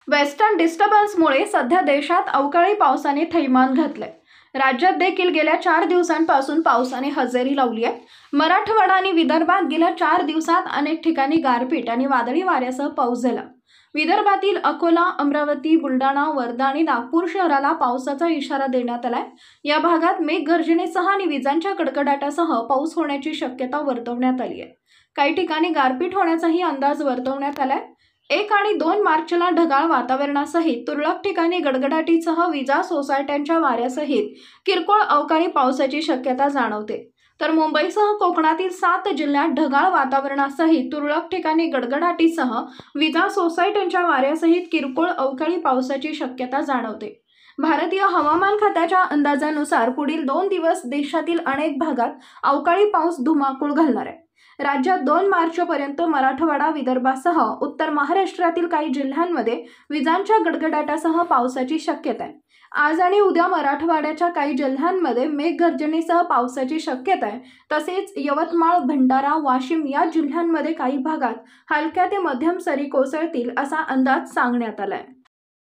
Western डिस्टर्बन्समुळे सध्या देशात अवकाळी पावसाने थैमान घातलंय। राज्यात देखील गेल्या 4 दिवसांपासून पावसाने हजेरी लावली आहे। मराठवाडा आणि विदर्भात गेल्या 4 दिवसात अनेक ठिकाणी गारपीट आणि वादळी वाऱ्यासह पाऊस झाला। विदर्भातील अकोला, अमरावती, बुलढाणा, वर्धा आणि नागपूर शहराला पावसाचा इशारा देण्यात आलाय। या भागात मेघगर्जनेसह आणि विजांच्या कडकडाटासह पाऊस होण्याची शक्यता वर्तवण्यात आली आहे। काही ठिकाणी गारपीट होण्याचाही अंदाज वर्तवण्यात आलाय। 1 आणि 2 मार्चला ढगाळ वातावरणासहित तुरळक ठिकाणी गडगडाटीसह विजा, सोसाट्यांच्या वाऱ्यासहित किरकोळ अवकाळी पावसाची शक्यता जाणवते। तर मुंबईसह कोकणातील 7 जिल्ह्यात ढगाळ वातावरणासहित तुरळक ठिकाणी गडगडाटीसह विजा, सोसाट्यांच्या वाऱ्यासहित किरकोळ अवकाळी पावसाची शक्यता जाणवते। भारतीय हवामान खात्याच्या अंदाजानुसार पुढील 2 दिवस देशातील अनेक भागात अवकाळी पाऊस धुमाकूळ घालणार आहे। राज्यात 2 मार्चपर्यंत मराठवाडा, विदर्भासह उत्तर महाराष्ट्रातील काही जिल्ह्यांमध्ये विजांच्या गडगडाटासह पावसाची शक्यता आहे। आज आणि उद्या मराठवाड्याच्या काही जिल्ह्यांमध्ये मेघगर्जनेसह पावसाची शक्यता आहे। तसेच यवतमाळ, भंडारा, वाशिम या जिल्ह्यांमध्ये काही भागात हलक्या ते मध्यम सरी कोसळतील असा अंदाज सांगण्यात आलाय।